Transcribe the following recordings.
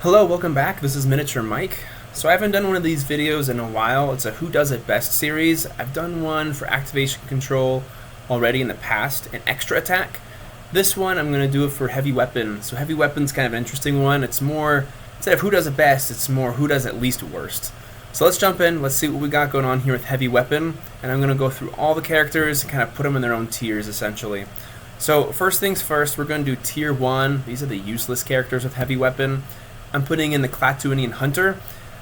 Hello, welcome back. This is Miniature Mike. So I haven't done one of these videos in a while. It's a Who Does It Best series. I've done one for activation control already in the past, an extra attack. This one I'm going to do it for heavy weapon. So heavy weapon's kind of an interesting one. It's more, instead of who does it best, it's more who does it least worst. So let's jump in, let's see what we got going on here with heavy weapon, and I'm going to go through all the characters and kind of put them in their own tiers essentially. So first things first, we're going to do tier 1. These are the useless characters with heavy weapon. I'm putting in the Klatooinian Hunter.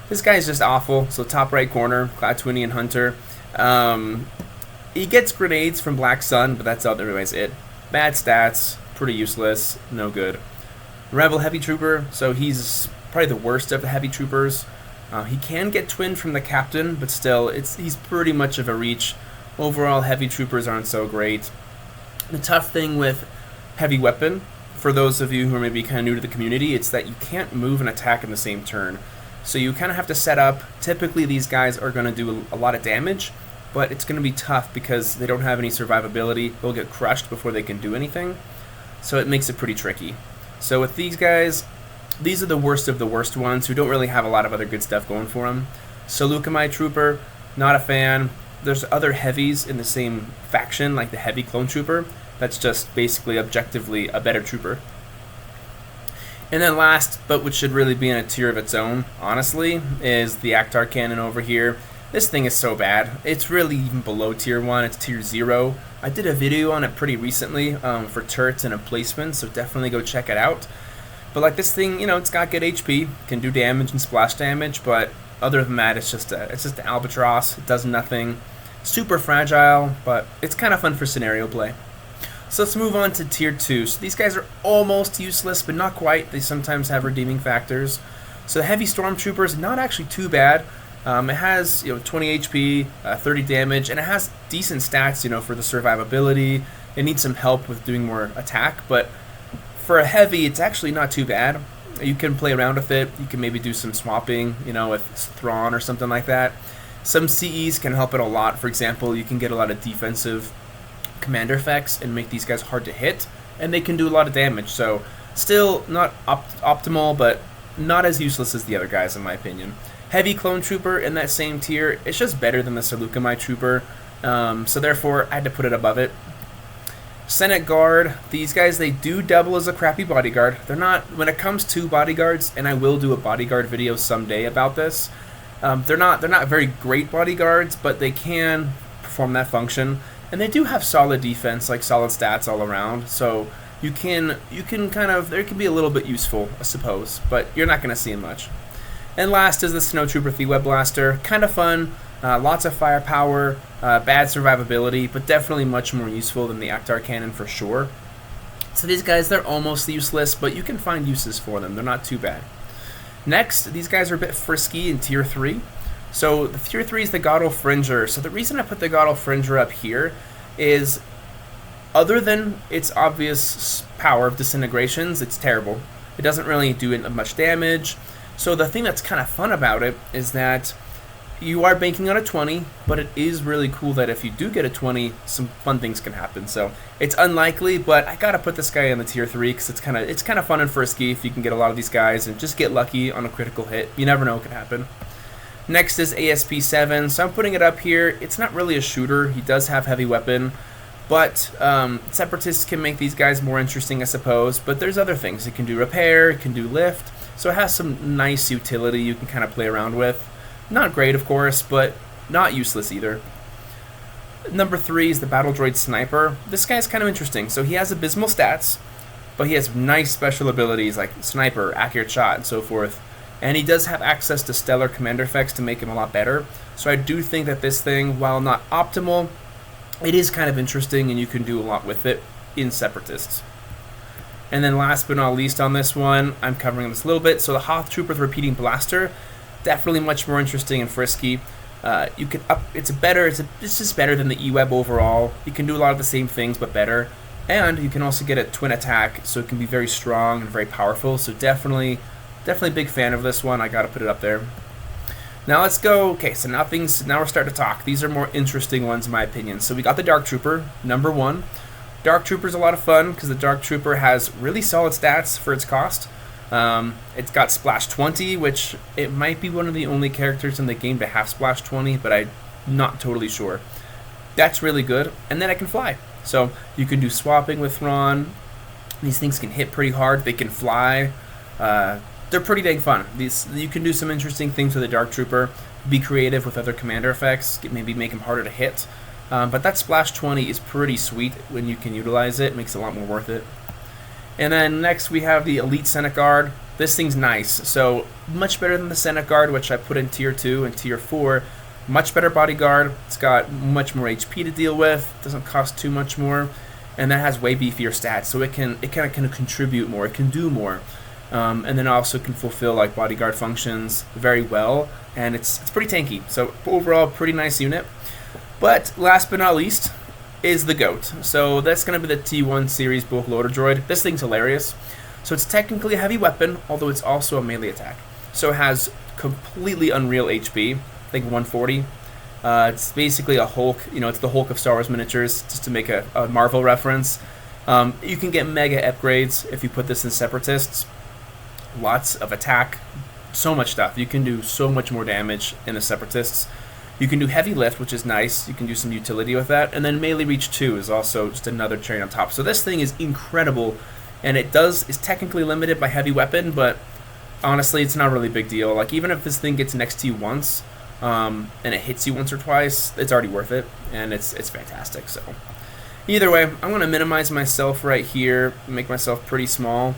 This guy is just awful. So top right corner, Klatooinian Hunter. He gets grenades from Black Sun, but that's otherwise it. Bad stats, pretty useless, no good. Rebel Heavy Trooper, so he's probably the worst of the heavy troopers. He can get twinned from the captain, but still, he's pretty much of a reach. Overall, heavy troopers aren't so great. The tough thing with heavy weapon, for those of you who are maybe kind of new to the community, it's that you can't move and attack in the same turn. So you kind of have to set up. Typically these guys are going to do a lot of damage, but it's going to be tough because they don't have any survivability. They'll get crushed before they can do anything. So it makes it pretty tricky. So with these guys, these are the worst of the worst ones who don't really have a lot of other good stuff going for them. Seleucami Trooper, not a fan. There's other heavies in the same faction, like the Heavy Clone Trooper. That's just basically objectively a better trooper. And then last, but which should really be in a tier of its own, honestly, is the Actar Cannon over here. This thing is so bad. It's really even below tier 1. It's tier 0. I did a video on it pretty recently for turrets and emplacements, so definitely go check it out. But like this thing, you know, it's got good HP, can do damage and splash damage, but other than that, it's just an albatross. It does nothing. Super fragile, but it's kind of fun for scenario play. So let's move on to tier 2. So these guys are almost useless, but not quite. They sometimes have redeeming factors. So the Heavy Stormtrooper is not actually too bad. It has 20 HP, 30 damage, and it has decent stats for the survivability. It needs some help with doing more attack, but for a heavy, it's actually not too bad. You can play around with it. You can maybe do some swapping, with Thrawn or something like that. Some CEs can help it a lot. For example, you can get a lot of defensive commander effects and make these guys hard to hit, and they can do a lot of damage. So still not optimal, but not as useless as the other guys in my opinion. Heavy Clone Trooper in that same tier, it's just better than the Seleucami Trooper, so therefore I had to put it above it. Senate Guard, these guys, they do double as a crappy bodyguard. They're not, when it comes to bodyguards, and I will do a bodyguard video someday about this, they're not very great bodyguards, but they can perform that function. And they do have solid defense, like solid stats all around, so you can kind of, they can be a little bit useful, I suppose, but you're not going to see them much. And last is the Snowtrooper The-Web Blaster, kind of fun, lots of firepower, bad survivability, but definitely much more useful than the Actar Cannon for sure. So these guys, they're almost useless, but you can find uses for them, they're not too bad. Next, these guys are a bit frisky in tier 3. So the tier 3 is the Godel Fringer. So the reason I put the Godel Fringer up here is, other than its obvious power of disintegrations, it's terrible. It doesn't really do much damage. So the thing that's kind of fun about it is that you are banking on a 20, but it is really cool that if you do get a 20, some fun things can happen. So it's unlikely, but I gotta put this guy in the tier 3 because it's kind of fun and frisky if you can get a lot of these guys and just get lucky on a critical hit. You never know what can happen. Next is ASP-7, so I'm putting it up here. It's not really a shooter. He does have heavy weapon, but Separatists can make these guys more interesting, I suppose, but there's other things. It can do repair, it can do lift, so it has some nice utility you can kind of play around with. Not great, of course, but not useless either. Number 3 is the Battle Droid Sniper. This guy's kind of interesting. So he has abysmal stats, but he has nice special abilities like Sniper, Accurate Shot, and so forth. And he does have access to stellar commander effects to make him a lot better. So I do think that this thing, while not optimal, it is kind of interesting and you can do a lot with it in Separatists. And then last but not least on this one, I'm covering this a little bit. So the Hoth Trooper with Repeating Blaster, definitely much more interesting and frisky. You can it's just better than the E-Web overall. You can do a lot of the same things but better. And you can also get a twin attack, so it can be very strong and very powerful. So definitely big fan of this one. I gotta put it up there. Now let's go. Okay, so now we're starting to talk. These are more interesting ones in my opinion. So we got the Dark Trooper, number 1. Dark Trooper's a lot of fun because the Dark Trooper has really solid stats for its cost. It's got Splash 20, which it might be one of the only characters in the game to have Splash 20, but I'm not totally sure. That's really good. And then it can fly. So you can do swapping with Thrawn. These things can hit pretty hard. They can fly. They're pretty dang fun. You can do some interesting things with a Dark Trooper. Be creative with other commander effects. Maybe make them harder to hit. But that Splash 20 is pretty sweet when you can utilize it. It makes it a lot more worth it. And then next we have the Elite Senate Guard. This thing's nice. So much better than the Senate Guard, which I put in Tier 2 and Tier 4. Much better bodyguard. It's got much more HP to deal with. Doesn't cost too much more. And that has way beefier stats. So it kind of can contribute more. It can do more. And then also can fulfill like bodyguard functions very well. And it's pretty tanky. So overall, pretty nice unit. But last but not least is the GOAT. So that's going to be the T1 series bulk loader droid. This thing's hilarious. So it's technically a heavy weapon, although it's also a melee attack. So it has completely unreal HP, I think 140. It's basically a Hulk, it's the Hulk of Star Wars miniatures, just to make a Marvel reference. You can get mega upgrades if you put this in Separatists. Lots of attack, so much stuff. You can do so much more damage in the Separatists. You can do heavy lift, which is nice. You can do some utility with that. And then melee reach 2 is also just another cherry on top. So this thing is incredible, and is technically limited by heavy weapon, but honestly, it's not really a big deal. Like, even if this thing gets next to you once, and it hits you once or twice, it's already worth it, and it's fantastic. So either way, I'm going to minimize myself right here, make myself pretty small,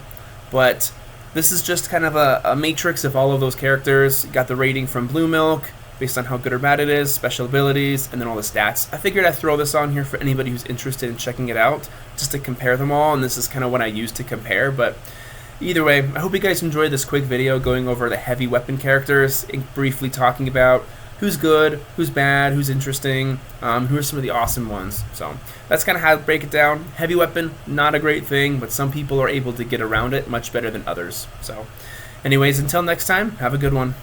but this is just kind of a matrix of all of those characters. You got the rating from Blue Milk, based on how good or bad it is, special abilities, and then all the stats. I figured I'd throw this on here for anybody who's interested in checking it out, just to compare them all, and this is kind of what I use to compare. But either way, I hope you guys enjoyed this quick video going over the heavy weapon characters, and briefly talking about who's good, who's bad, who's interesting, who are some of the awesome ones. So that's kind of how I break it down. Heavy weapon, not a great thing, but some people are able to get around it much better than others. So anyways, until next time, have a good one.